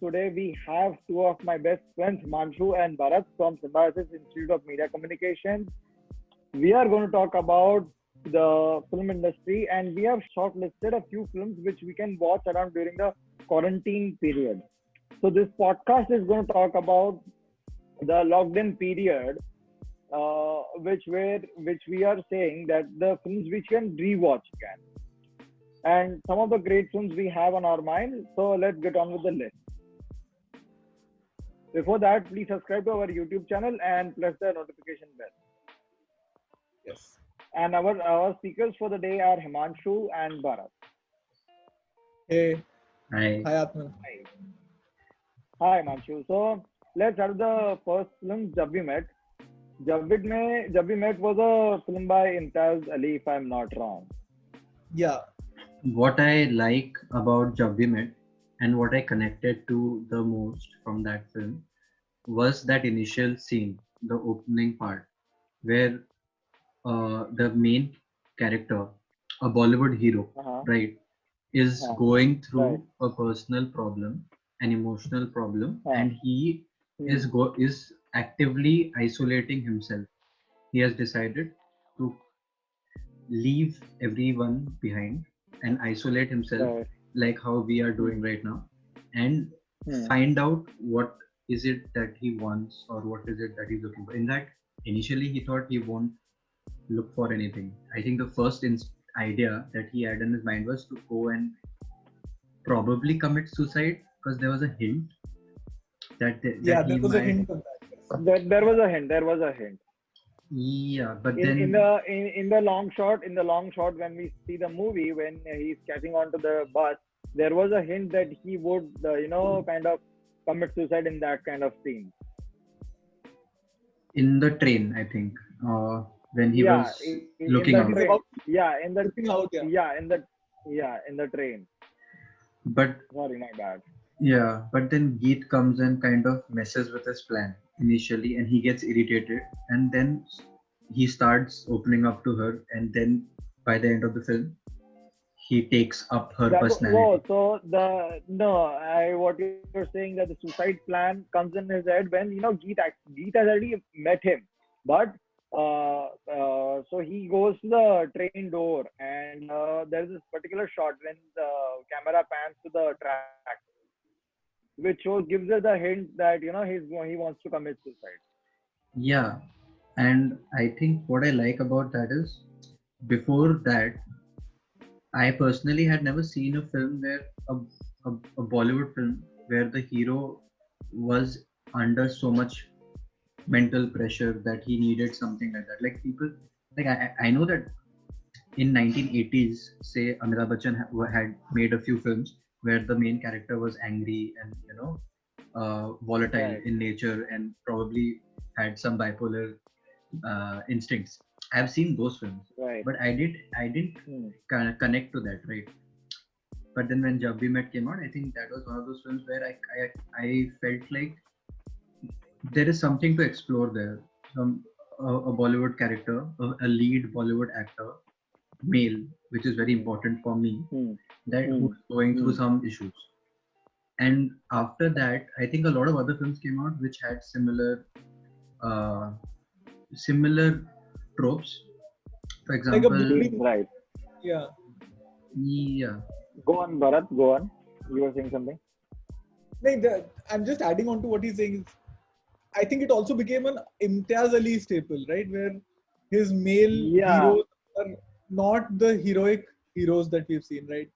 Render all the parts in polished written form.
Today we have two of my best friends, Manshu and Bharat from Symbiosis Institute of Media Communications. We are going to talk about the film industry and we have shortlisted a few films which we can watch around during the quarantine period. So this podcast is going to talk about the locked in period, which we are saying that the films which can rewatch can, and some of the great films we have on our mind. So let's get on with the list. Before that, please subscribe to our YouTube channel and press the notification bell. Yes. And our speakers for the day are Himanshu and Bharat. Hey, I hi Atman. Hi. Hi, Himanshu. So let's start with the first film, Jab We Met. Jab We Met was a film by Imtiaz Ali, if I'm not wrong. Yeah, what I like about Jab We Met and what I connected to the most from that film was that initial scene, the opening part, where the main character, a Bollywood hero, Uh-huh. right, is Uh, going right. through a personal problem, an emotional problem, Uh, and he hmm. is actively isolating himself. He has decided to leave everyone behind and isolate himself Right. like how we are Hmm. doing right now and Hmm. find out what is it that he wants or what is it that he's looking for. In fact, initially he thought he won't look for anything. I think the first idea that he had in his mind was to go and probably commit suicide because there was a hint that yeah, he there was a might. hint on that. Yes. There was a hint. There was a hint. Yeah, but In then the in the long shot when we see the movie when he's catching onto the bus, there was a hint that he would kind of commit suicide in that kind of scene. in the train, I think, when he Yeah, was in looking the He's out. train. about Yeah, looking out. Yeah, in the train. But Sorry, my bad. yeah, but then Geet comes and kind of messes with his plan initially, and he gets irritated, and then he starts opening up to her, and then by the end of the film, he takes up her Whoa, personality. so the no, I what you're saying that the suicide plan comes in his head when Geet has already met him, but so he goes to the train door and there's this particular shot when the camera pans to the track, which gives us a hint that he wants to commit suicide. Yeah, and I think what I like about that is before that, I personally had never seen a film where a Bollywood film where the hero was under so much mental pressure that he needed something like that. Like people, like I know that in 1980s, say Amitabh Bachchan had made a few films where the main character was angry and volatile Right, in nature and probably had some bipolar instincts. I've seen those films, right. but I didn't Hmm. kind of connect to that, right? But then when Jab We Met came out, I think that was one of those films where I felt like there is something to explore there. A Bollywood character, a lead Bollywood actor, male, which is very Hmm. important for me, Hmm. that Hmm. who's going through Hmm. some issues. And after that, I think a lot of other films came out which had uh, similar tropes. For like a example, blueprint. Right. Yeah, yeah, Go on, Bharat. Go on. You were saying something. I'm just adding on to what he's saying. I think it also became an Imtiaz Ali staple, right? Where his male Yeah. heroes are not the heroic heroes that we've seen, right?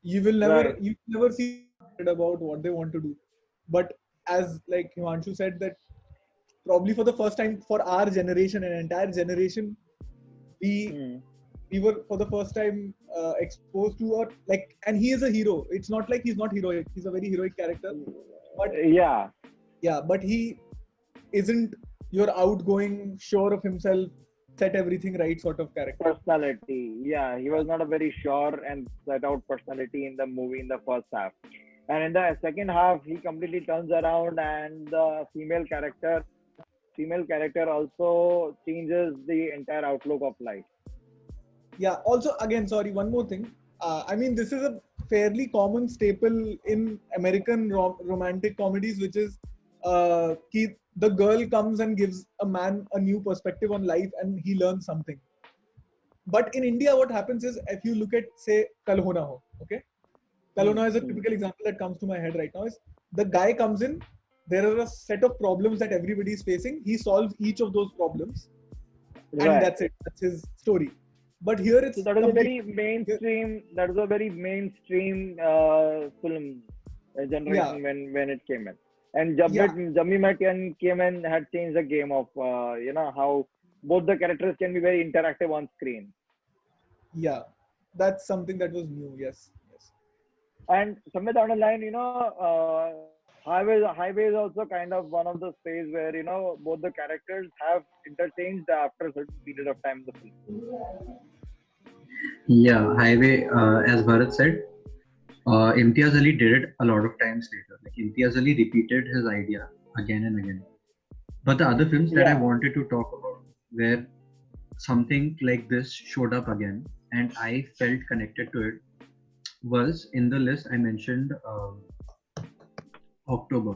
Right. You never see about what they want to do. But as like Himanshu said, that probably for the first time for our generation, an entire generation, we Hmm. we were for the first time exposed to or like, and he is a hero. It's not like he's not heroic. He's a very heroic character, but Yeah. yeah, but he isn't your outgoing, sure of himself, set everything right sort of character. Personality. Yeah. He was not a very sure and set out personality in the movie in the first half. And in the second half, he completely turns around, and the female character also changes the entire outlook of life. Yeah. Also, again, sorry, one more thing. I mean, this is a fairly common staple in American romantic comedies, which is the girl comes and gives a man a new perspective on life, and he learns something. But in India, what happens is, if you look at, say, Kal Ho Na Ho, okay? Kal Ho Na Ho is a Hmm. typical example that comes to my head right now. Is the guy comes in, there are a set of problems that everybody is facing. He solves each of those problems, and Right. that's it. That's his story. But here So it's that was a very completely. mainstream. That was a very mainstream film Yeah, generation when it came in. And yeah, Jammi Matian came and had changed the game of how both the characters can be very interactive on screen. yeah. That's something that was new. Yes, yes. And somewhere down the line, highway is also kind of one of the space where both the characters have interchanged after a certain period of time in the film. Yeah, Highway, as Bharat said, Imtiaz Ali did it a lot of times later. Like Imtiaz Ali repeated his idea again and again. But the other films that I Yeah. wanted to talk about where something like this showed up again and I felt connected to it was in the list I mentioned October.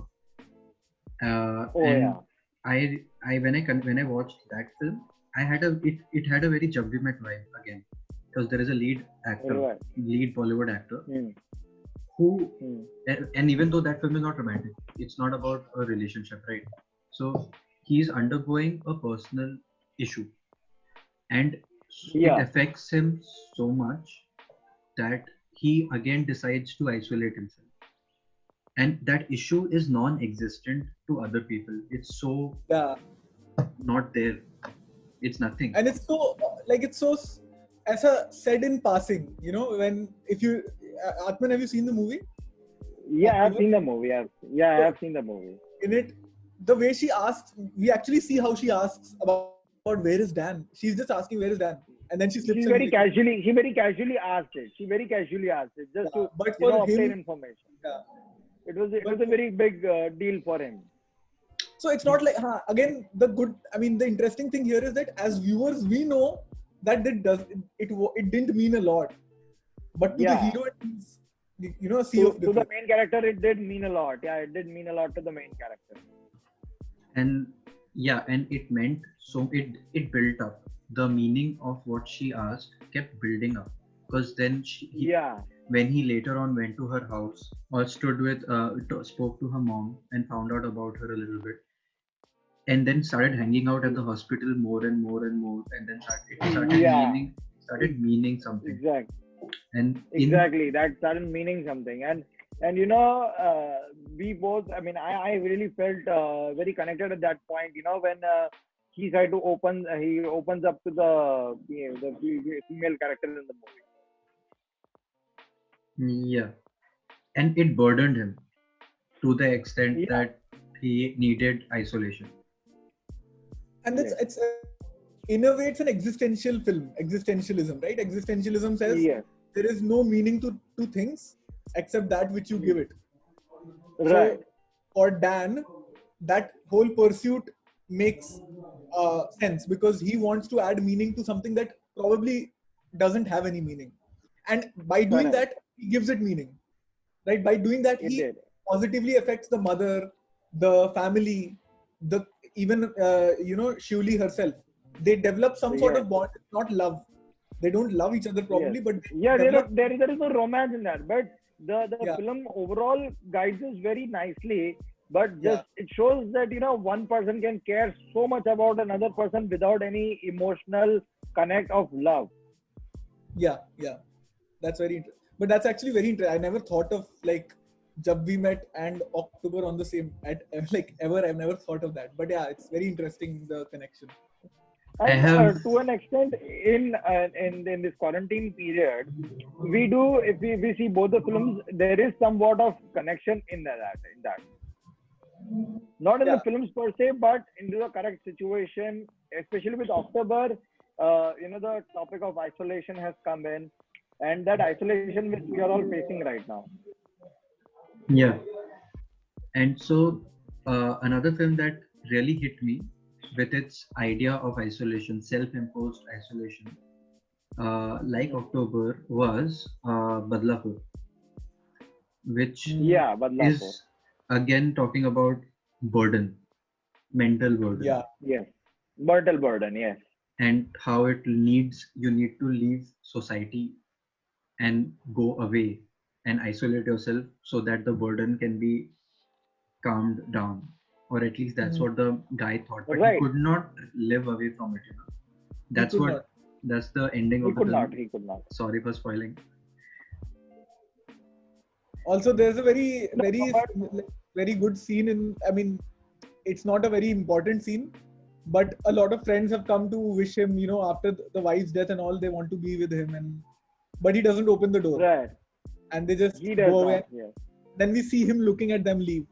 Oh And yeah. when I watched that film, it had a very Jab We Met vibe again because there is a Right. lead Bollywood actor Hmm. who, Hmm. and even though that film is not romantic, it's not about a relationship, right? So he's undergoing a personal issue, and it Yeah. affects him so much that he again decides to isolate himself, and that issue is non-existent to other people. It's so Yeah, not there. It's nothing. and it's so like it's so as a said in passing. When if you Atman, have you seen the movie Yeah, I've October? seen the movie. Yeah, I So have seen the movie. in it, the way she asks, we actually see how she asks about where is Dan. She's just asking where is Dan, and then she slips She and very like, casually, she very casually asked it. She very casually asked it just to, but for obtain him, information. yeah, It was but a very big deal for him. so it's not like again the good. I mean, the interesting thing here is that as viewers, we know that it didn't mean a lot, but to the Yeah. hero, it means a sea of To the difference. main character, it did mean a lot. Yeah, it did mean a lot to the main character. And yeah, and it meant so it built up. The meaning of what she asked kept building up because then Yeah. when he later on went to her house or stood with spoke to her mom and found out about her a little bit, and then started hanging out at the hospital more and more and more, and then Yeah. started meaning something. Exactly. And in Exactly. That started meaning something. And we both. I mean, I really felt very connected at that point. When he tried to he opens up to the female character in the movie. yeah, and it burdened him to the extent Yeah. that he needed isolation. And Yes. it's in a way it's an existential film, existentialism, right? Existentialism says Yes. there is no meaning to things except that which you give it. So Right. for Dan, that whole pursuit makes sense because he wants to add meaning to something that probably doesn't have any meaning, and by doing Correct. that he gives it meaning, right? By doing that It he did. positively affects the mother, the family, the even Shivli herself. They develop some sort Yes. of bond, not love. They don't love each other Yes. probably, but Yeah. they develop. There is no romance in that, but the Yeah, film overall guides us very nicely. But yeah, just it shows that one person can care so much about another person without any emotional connect of love. yeah. That's very interesting. But that's actually very interesting. I never thought of like Jab We Met and October on the same at like ever. I've never thought of that. But yeah, it's very interesting the connection. I And have to an extent, in this quarantine period, we do if we see both the films, there is somewhat of connection in that. Not in the Yeah, films per se, but into the correct situation, especially with October. The topic of isolation has come in, and that isolation which we are all facing right now. yeah, and so another film that really hit me with its idea of isolation, self-imposed isolation, like October was Badlapur, which Yeah, Badlapur. is again talking about burden, mental burden, Yeah. Yes. Mental burden. Yes. and how you need to leave society and go away and isolate yourself so that the burden can be calmed down, or at least that's Mhm. what the guy thought, but he Right. could not live away from it, you know. He That's could what not. that's the ending He of the could film. not. He could not. Sorry for spoiling. Also, there's a very, No, very, but very good scene in. I mean, it's not a very important scene, but a lot of friends have come to wish him. You know, after the wife's death and all, they want to be with him, and but he doesn't open the door, right. and they just He does go away. not. Yes. Then we see him looking at them leave.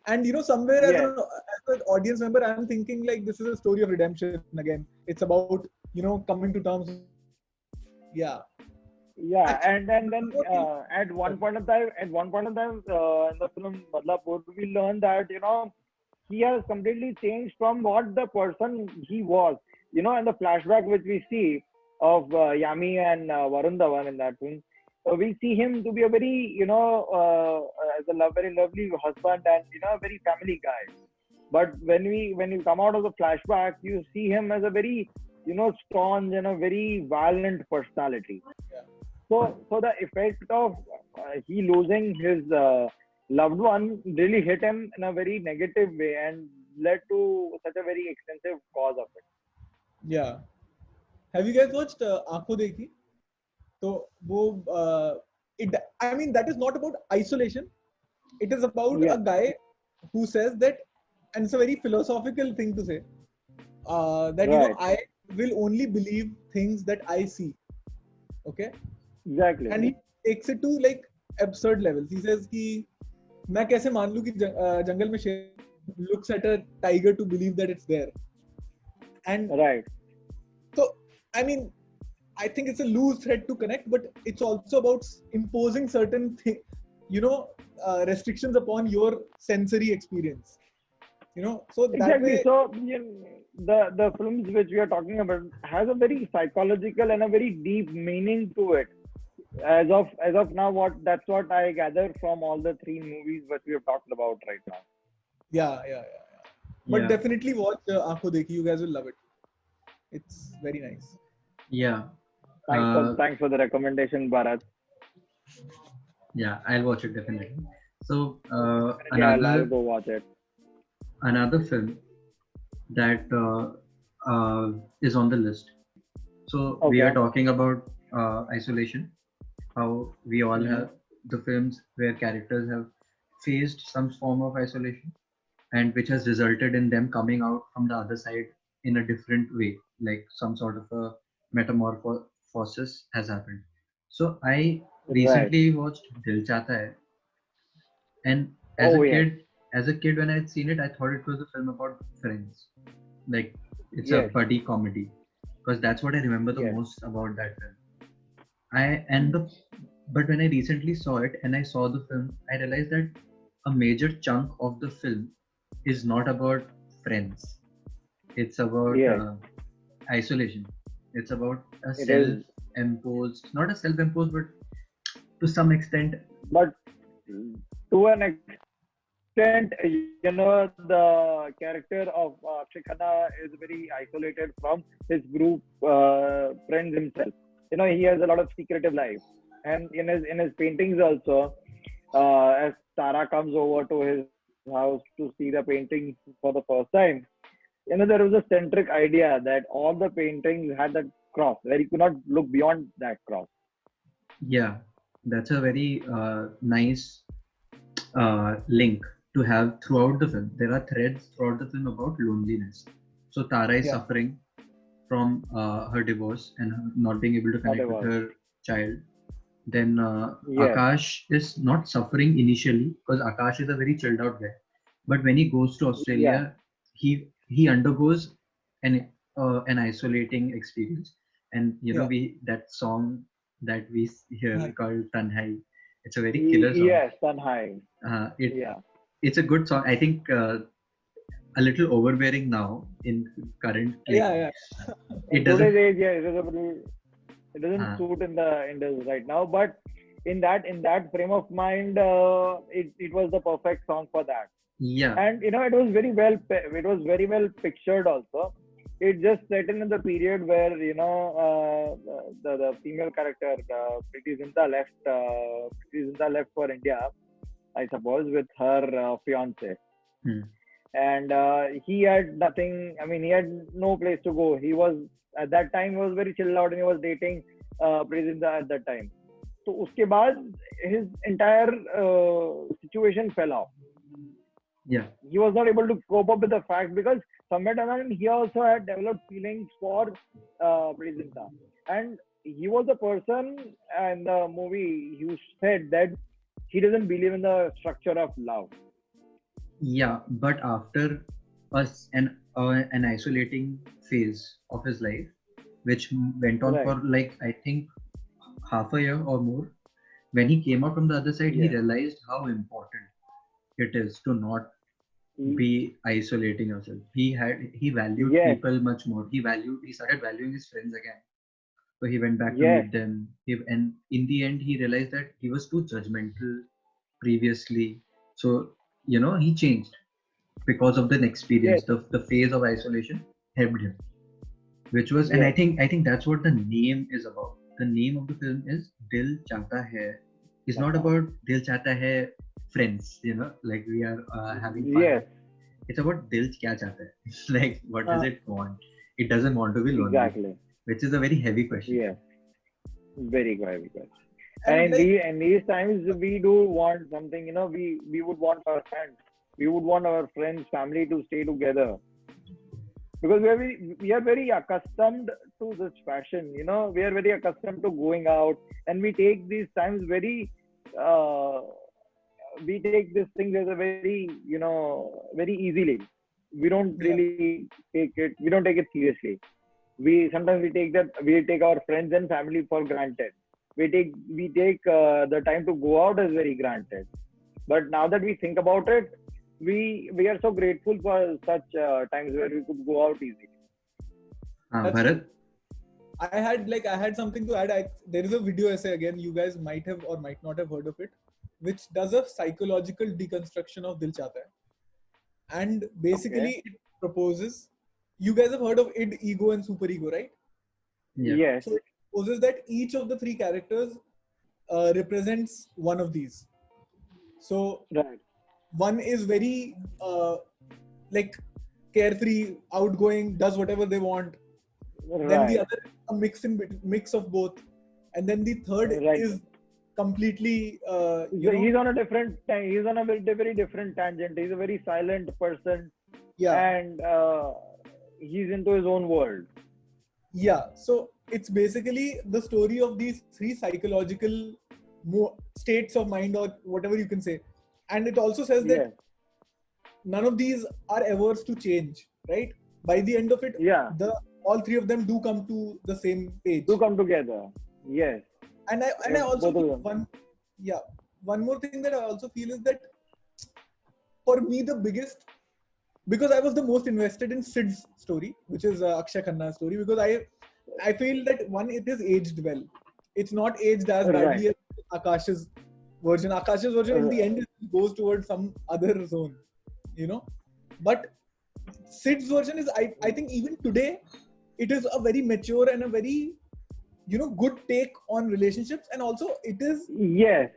And you know, somewhere as, Yes. as an audience member, I'm thinking like this is a story of redemption again. It's about, you know, coming to terms. Yeah. Yeah, Actually, and then one more thing. at one point of time in the film Badlapur, we learn that he has completely changed from what the person he was. In the flashback which we see of Yami and Varun Dhawan in that film, we see him to be a very as a very lovely husband and a very family guy. But when you come out of the flashback, you see him as a very staunch and a very violent personality. Yeah. So the effect of he losing his loved one really hit him in a very negative way and led to such a very extensive cause of it. Yeah. Have you guys watched Aankhon Dekhi? So, I mean, that is not about isolation. It is about a Yes, guy who says that, and it's a very philosophical thing to say, that, you know, right, I will only believe things that I see. Okay. exactly. And he takes it to like absurd levels. He says कि मैं कैसे मान लूं कि जंगल में शेर looks at a tiger to believe that it's there. And Right, so, I mean, I think it's a loose thread to connect, but it's also about imposing certain restrictions upon your sensory experience. You know, so that exactly. way, So the films which we are talking about has a very psychological and a very deep meaning to it. As of now, that's what I gather from all the three movies that we have talked about right now. yeah. But Yeah, definitely watch Aankhon Dekhi. You guys will love it. It's very nice. yeah, Thanks for the recommendation, Bharat. yeah. I'll watch it definitely. So Yeah, I'll go watch it. another film that is on the list. So we are Okay. talking about isolation. How we all Mhm. have the films where characters have faced some form of isolation, and which has resulted in them coming out from the other side in a different way, like some sort of a metamorphosis has happened. So I Right. recently watched Dil Chahta Hai, and Oh yes. as a kid when I had seen it, I thought it was a film about friends, like it's a Yes. buddy comedy, because that's what I remember the Yes. most about that film. I and the But when I recently saw it and I saw the film, I realized that a major chunk of the film is not about friends. It's about Yes. isolation. It's about a It is. self-imposed, not a self-imposed, but to some extent, But to an extent, the character of Akshay Khanna is very isolated from his group friends himself. He has a lot of secretive life, and in his paintings also, as Tara comes over to his house to see the paintings for the first time, there was a centric idea that all the paintings had that cross where you could not look beyond that cross. yeah, that's a very nice link to have throughout the film. There are threads throughout the film about loneliness. So Tara is Yeah. suffering from her divorce and not being able to connect with Whatever. her child. Then Yes. Akash is not suffering initially because Akash is a very chilled out guy. But when he goes to Australia, he undergoes an isolating experience. And Yeah. that song that we hear Yeah. called Tanhai, it's a very killer song. Yes, Tanhai. It Yeah. it's a good song. I think a little overbearing now in current, like Yeah. it In doesn't. today's age, yeah, It doesn't Ah, suit in the industry right now. But in that frame of mind, it was the perfect song for that. yeah, And it was very well pictured also. It just set in the period where the female character Preeti Zinta left for India, I suppose, with her fiance. hmm, And he had nothing. I mean, he had no place to go. He was at that time, he was very chilled out, and he was dating Preeti Zinta at that time. So उसके बाद his entire situation fell off. yeah, He was not able to cope up with the fact, because somewhere down the line he also had developed feelings for Prezinta, and he was the person in the movie who said that he doesn't believe in the structure of love. yeah. But after an isolating phase of his life, which went on Right. for like I think half a year or more, when he came out from the other side, he Yes. realized how important it is to not He- be isolating yourself. He valued Yes. people much more. He started valuing his friends again. So he went back to Yes. meet them. And in the end, he realized that he was too judgmental previously. So, he changed because of the experience. Yes. The phase of isolation helped him, which was, and Yes. I think that's what the name is about. The name of the film is Dil Chahta Hai. It's not about Dil Chahta Hai friends, like we are having fun. Yes. It's about Dil Kya Chahta Hai. Like, what does Uh, it want? It doesn't want to be lonely, exactly. which is a very heavy question. Yes. Very good. And And like, in these times, we do want something. We would want our friends. We would want our friends, family to stay together, because we are very accustomed to this fashion. We are very accustomed to going out, and we take these times uh, we take these things as a very easily. We don't yeah, really take it. We don't take it seriously. Sometimes we take our friends and family for granted. We take the time to go out as very granted. But now that we think about it, we are so grateful for such times where we could go out easily. that's Bharat? I had something to add. There is a video essay again. You guys might have or might not have heard of it, which does a psychological deconstruction of Dil Chahta Hai. And basically, it proposes. You guys have heard of id, ego, and superego, right? Yeah. Yes. So it proposes that each of the three characters represents one of these. So Right. one is very like carefree, outgoing, does whatever they want. Then the Right. other is a mix of both, and then the third Right. is completely He's on a he's on a very different tangent. He's a very silent person, yeah, and he's into his own world. yeah. So it's basically the story of these three psychological states of mind, or whatever you can say. And it also says that Yes. none of these are averse to change, right? By the end of it, Yeah. all three of them do come to the same page. To come together. Yes. And I Yes, also both of feel them. one more thing that I also feel is that for me the biggest, because I was the most invested in Sid's story, which is Akshay Khanna's story, because I feel that one, it is aged well. It's not aged as badly as Akash's version. Akash's version in the end goes towards some other zone, But Sid's version is, I think even today, it is a very mature and a very good take on relationships. And also Yes.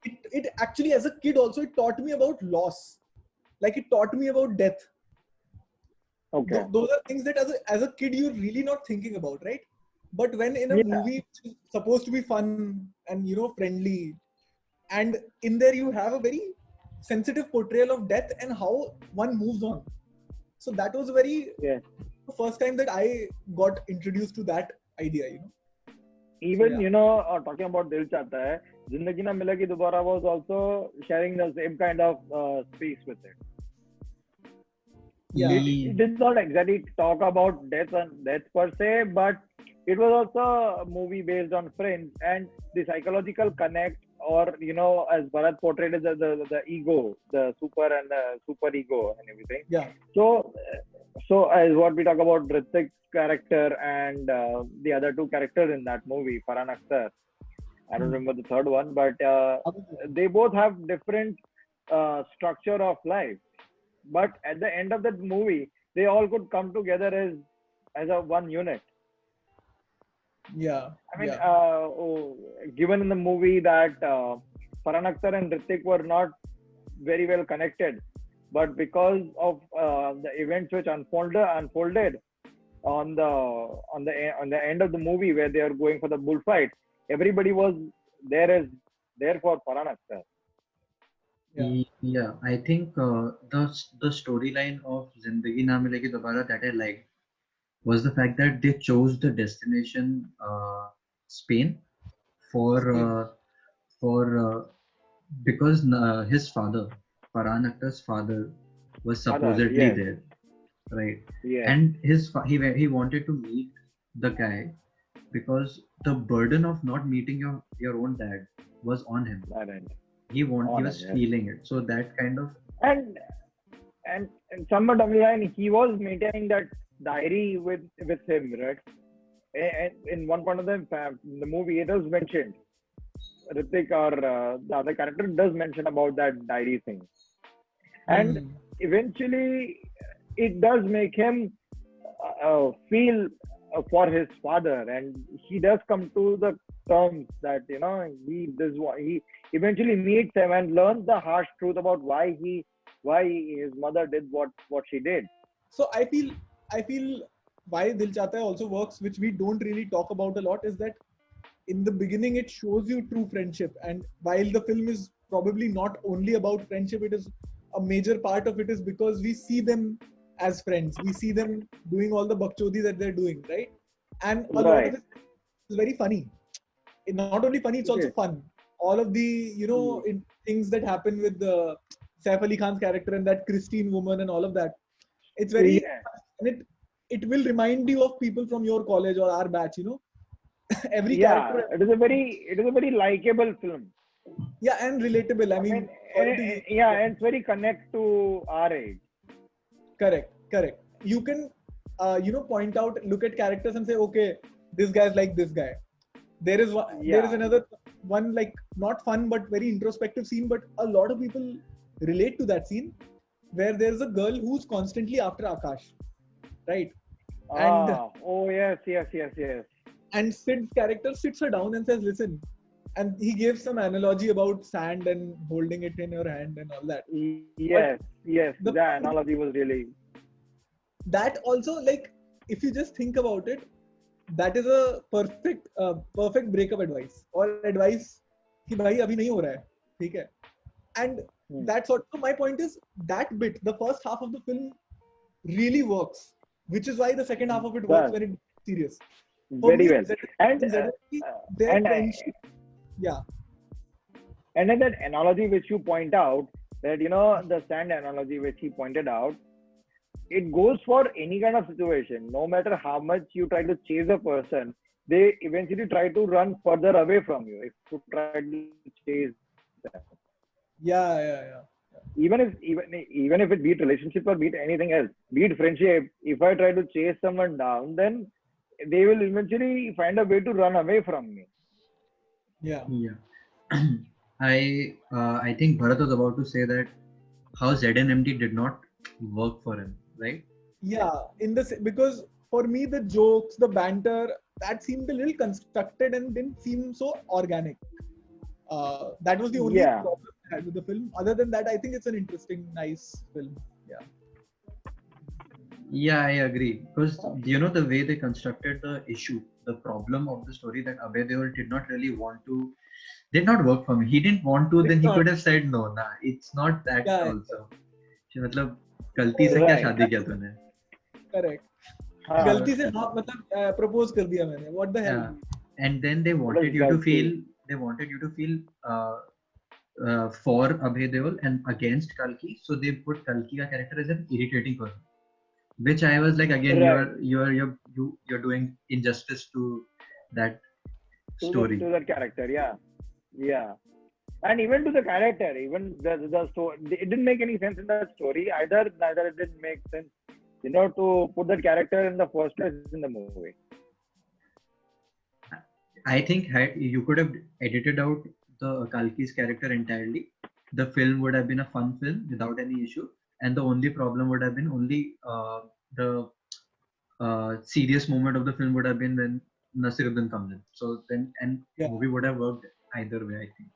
it actually, as a kid also, it taught me about loss. Like, it taught me about death. Okay. Those are things that as a kid you're really not thinking about, right? But when in a Yeah. movie which is supposed to be fun and friendly, and in there you have a very sensitive portrayal of death and how one moves on. So that was very Yes. the first time that I got introduced to that idea, Even, yeah. talking about Dil Chahta Hai, Zindagi Na Milegi Dobara was also sharing the same kind of space with it. Yeah. It did not exactly talk about death per se, but it was also a movie based on friends and the psychological connect, or as Bharat portrayed as the ego, the super and the super ego and everything. Yeah. So So as what we talk about Ritik's character and the other two characters in that movie, Farhan Akhtar. I don't remember the third one, but they both have different structure of life. But at the end of the movie, they all could come together as a one unit. Yeah, I mean, yeah, given in the movie that Farhan Akhtar and Ritik were not very well connected, but because of the events which unfolded on the end of the movie where they are going for the bullfight, everybody was there as there for Farhan Akhtar. yeah. Yeah, I think the storyline of Zindagi Na Milegi Dobara that I liked was the fact that they chose the destination Spain for Spain. because his father, Farhan Akhtar's father, was Father, supposedly yes, there, right? yes, And he wanted to meet the guy because the burden of not meeting your own dad was on him. Farhan, He on him, was yes. feeling it. So that kind of And and somewhat down the line, he was maintaining that diary with him, right? And in one point of the movie, it is mentioned. Ritik or the other character does mention about that diary thing, and Hmm. eventually it does make him feel for his father, and he does come to the terms that he eventually meets him and learns the harsh truth about why his mother did what she did. So I feel why Dil Chahta Hai also works, which we don't really talk about a lot, is that in the beginning it shows you true friendship, and while the film is probably not only about friendship, it is a major part of it is because we see them as friends. We see them doing all the bakchodi that they're doing, right? And a lot of Right. it is very funny. Not only funny, it's It also is. fun. All of the things that happen with the Saif Ali Khan's character and that Christine woman and all of that, it's very, Yeah. and it will remind you of people from your college or our batch. Every Yeah. character, It is a very likable film. yeah, and relatable. I I mean, mean, sorry to use yeah, the term. and it's very connect to our age. Correct. You can, point out, look at characters and say, okay, this guy's like this guy. There is Yeah. another one, like, not fun but very introspective scene, but a lot of people relate to that scene where there's a girl who's constantly after Akash, right? And Oh yes, yes, yes, yes. Sid's character sits her down and says, listen, and he gives some analogy about sand and holding it in your hand and all that. But Yes, yes. the The analogy was really. that also, like, if you just think about it, that is a perfect breakup advice or advice कि भाई अभी नहीं हो रहा है, ठीक है? And Hmm. that's what. So my point is that bit, the first half of the film really works, which is why the second half of it works Does when it gets serious. For very me, well. And ZSP, uh, their and friendship, yeah, and in that analogy which you point out, that the sand analogy which he pointed out, it goes for any kind of situation. No matter how much you try to chase a person, they eventually try to run further away from you if you try to chase them. yeah. Even if it be it relationship or be it anything else, be it friendship, if I try to chase someone down, then they will eventually find a way to run away from me. Yeah. yeah. I think Bharat was about to say that how ZNMD did not work for him, right? Yeah, because for me the jokes, the banter, that seemed a little constructed and didn't seem so organic. That was the only Yeah. problem I had with the film. Other than that, I think it's an interesting, nice film. Yeah. Yeah, I agree. Because the way they constructed the issue, the problem of the story, that Abhay Deol did not really want to, did not work for me. He didn't want to, then It's he not. could have said no, nah, it's not that Yeah, also. मतलब गलती से क्या Right. शादी किया तूने? correct. हाँ. गलती से हाँ मतलब propose कर दिया मैंने. What the hell? Yeah. And then they What wanted is you to gulfi? feel for Abhay Deol and against Kalki. So they put Kalki ka character as an irritating person, which I was like, again, Right. you're doing injustice to that story. To that character, yeah. And even to the character, even the story, it didn't make any sense in the story either. Neither it didn't make sense to put that character in the first place in the movie. I think had you could have edited out the Kalki's character entirely, the film would have been a fun film without any issue, and the only problem would have been only the serious moment of the film would have been when Nasiruddin comes in. So then, and Yeah. movie would have worked either way. I think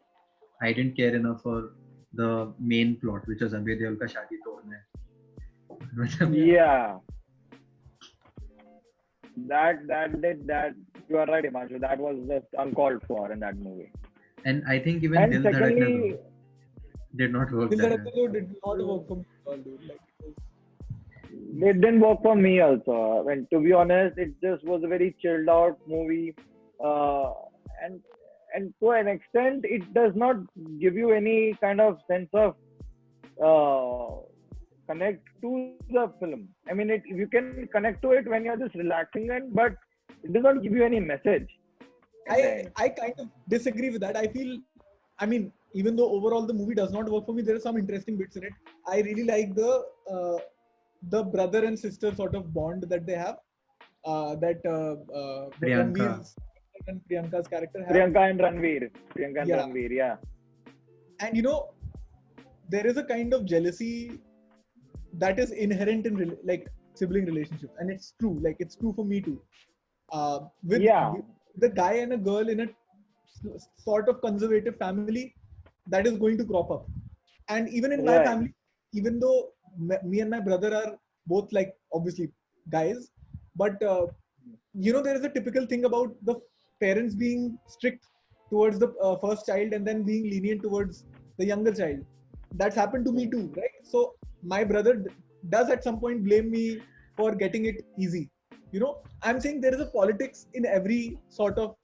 I didn't care enough for the main plot, which was Abhay Deol ka shadi todna hai. Yeah, that you are right, Himanshu. That was just uncalled for in that movie. And I think even And Dil Dhadakne secondly, Do did not work Dil that Dhadakne well. Do did not work for me at all, dude. Like, it was, it didn't work for me also. I mean, to be honest, it just was a very chilled out movie, uh, and to an extent, it does not give you any kind of sense of uh, connect to the film. I mean, you can connect to it when you're just relaxing, but it does not give you any message. I kind of disagree with that. I mean, even though overall the movie does not work for me, there are some interesting bits in it. I really like the brother and sister sort of bond that they have. That Priyanka. Ranveer's and Priyanka's character have. Priyanka and Ranveer. Yeah. Ranveer, yeah. And there is a kind of jealousy that is inherent in like sibling relationships, and it's true. Like, it's true for me too. With the guy and a girl in a sort of conservative family, that is going to crop up. And even in my family, even though me and my brother are both, like, obviously guys, but there is a typical thing about the parents being strict towards the first child and then being lenient towards the younger child. That's happened to me too, right? So my brother does at some point blame me for getting it easy. I'm saying there is a politics in every sort of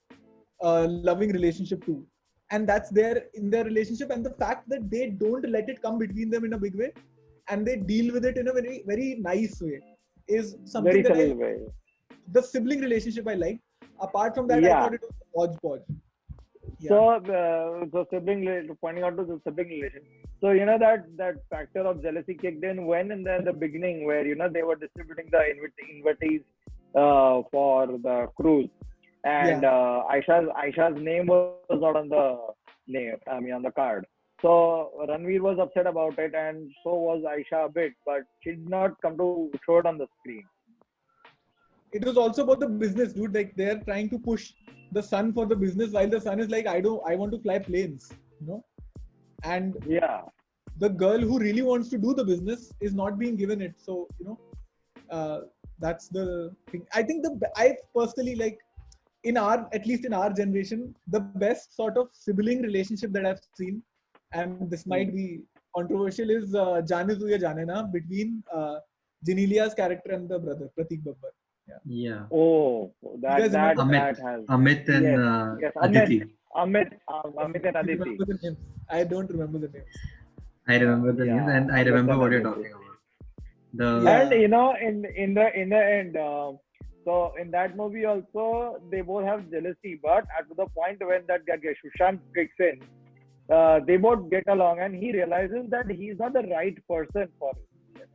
loving relationship too, and that's there in their relationship. And the fact that they don't let it come between them in a big way, and they deal with it in a very, very nice way, is something Very that subtle way. the sibling relationship I like. Apart from that, I thought it was hodgepodge. So sibling, pointing out to the sibling relation. So that factor of jealousy kicked in when in the beginning, where they were distributing the invitees for the cruise, and Aisha's name was not on on the card. So Ranveer was upset about it, and so was Aisha a bit, but she did not come to show it on the screen. It was also about the business, dude. Like, they're trying to push the son for the business, while the son is like, I want to fly planes, and the girl who really wants to do the business is not being given it. So that's the thing. I think I personally, like, at least in our generation, the best sort of sibling relationship that I've seen, and this might be controversial, is Jaane Tu Ya Jaane Na, between Genelia's character and the brother Pratik Babbar. Yeah. Oh, that has Amit and Aditi. Amit and Aditi. I don't remember the names. I remember the names, and I remember what you're talking about. And in the end, so in that movie also they both have jealousy, but at the point when that guy Sushant kicks in, they both get along, and he realizes that he's not the right person for it.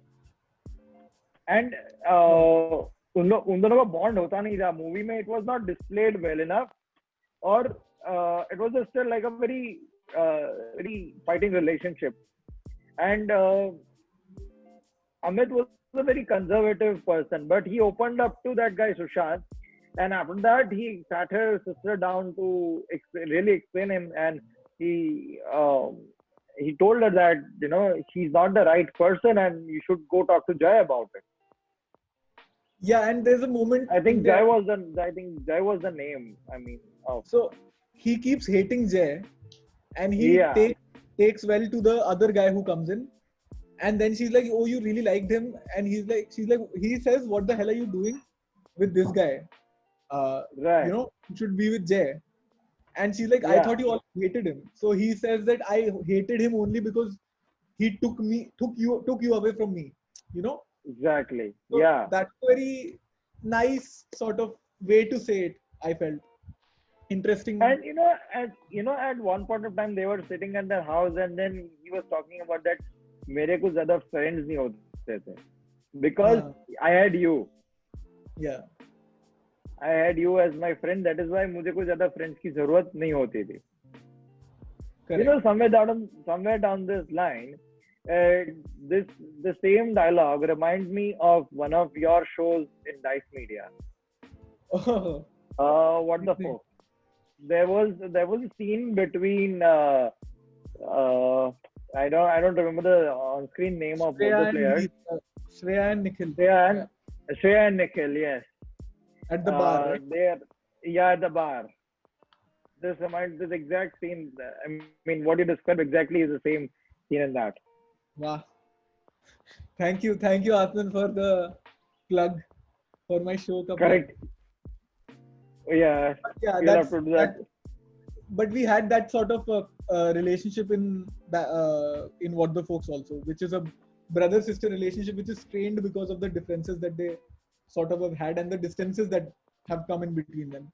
And उन दोनों का bond होता नहीं था movie में. It was not displayed well enough, or it was just like a very fighting relationship. And Amit was a very conservative person, but he opened up to that guy Sushant, and after that he sat her sister down to really explain him, and he told her that she's not the right person and you should go talk to Jai about it. Yeah, and there's a moment. I think Jai was the name. So he keeps hating Jai, and he takes well to the other guy who comes in, and then she's like, "Oh, you really liked him?" And he says, "What the hell are you doing with this guy? Right. You should be with Jai." And she's like, "I thought you all hated him." So he says that I hated him only because he took you away from me. Exactly. So that's a very nice sort of way to say it, I felt. Interesting. And at one point of time they were sitting at their house, and then he was talking about that मेरे को ज़्यादा friends नहीं होते थे. because I had you. Yeah. I had you as my friend. That is why मुझे कोई ज़्यादा friends की ज़रूरत नहीं होती थी. Correct. You know, somewhere down this line, the same dialogue reminds me of one of your shows in Dice Media. Oh, What the fuck? There was a scene between I don't remember the on-screen name of both the players. Shreya and Nikhil. Shreya and Nikhil, yes. At the bar, right? At the bar. This reminds this exact scene. I mean, what you described exactly is the same scene in that. Wow. Thank you, Atman, for the plug for my show. Correct. Yeah. Yeah, You'll have to do that. But we had that sort of relationship in What the Folks also, which is a brother-sister relationship, which is strained because of the differences that they sort of have had and the distances that have come in between them.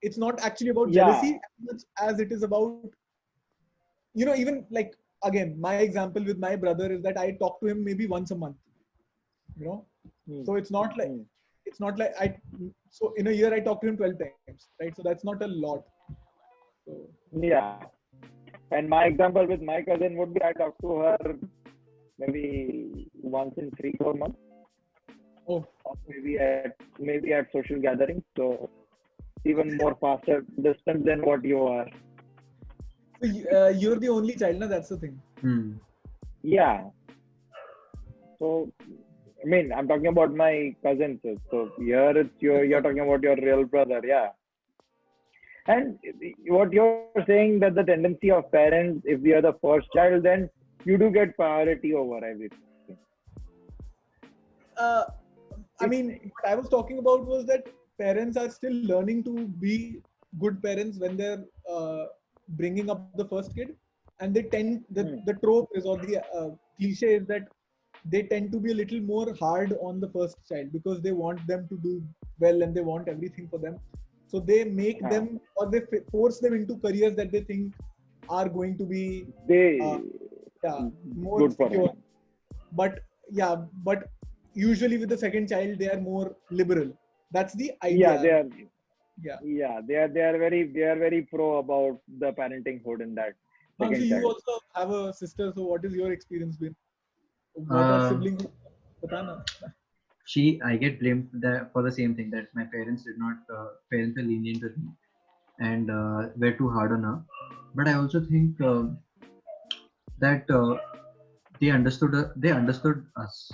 It's not actually about jealousy as much as it is about, even like, again, my example with my brother is that I talk to him maybe once a month, so it's not like so in a year I talk to him 12 times, right? So that's not a lot. So, yeah. And my example with my cousin would be I talk to her maybe once in 3-4 months. Oh, or maybe at social gatherings. So even more faster distance than what you are. So you're the only child, na? That's the thing. Yeah. So, I mean, I'm talking about my cousins. So here it's you're talking about your real brother, yeah. And what you're saying that the tendency of parents, if we are the first child, then you do get priority over everything. I mean, what I was talking about was that parents are still learning to be good parents when they're bringing up the first kid, and they tend the trope is, or the cliche is, that they tend to be a little more hard on the first child because they want them to do well and they want everything for them. So they make them, or they force them into careers that they think are going to be more good for secure. them. But usually with the second child they are more liberal. That's the idea. They are very pro about the parenting hood in that. Mansi, you also have a sister, so what is your experience been? What are siblings? I get blamed for the same thing, that my parents were lenient with me and were too hard on her. But I also think that they understood us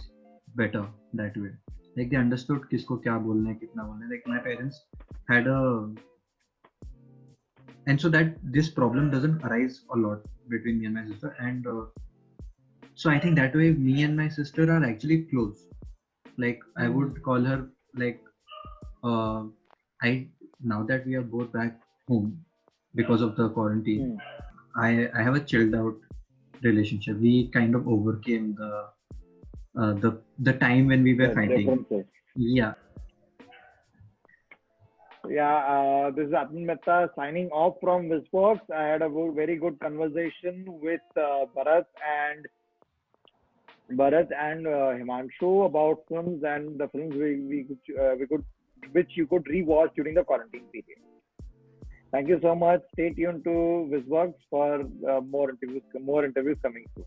better that way. Like they understood kisko kya bolna hai, kitna bolna hai. Like my parents had and so that this problem doesn't arise a lot between me and my sister, and so I think that way me and my sister are actually close. Like I would call her like now that we are both back home because of the quarantine, I have a chilled out relationship. We kind of overcame the time when we were fighting. Yeah. This is Atman Mehta signing off from Visworks. I had a very good conversation with Bharat and Himanshu about films and the films which you could rewatch during the quarantine period. Thank you so much. Stay tuned to Visworks for more interviews coming soon.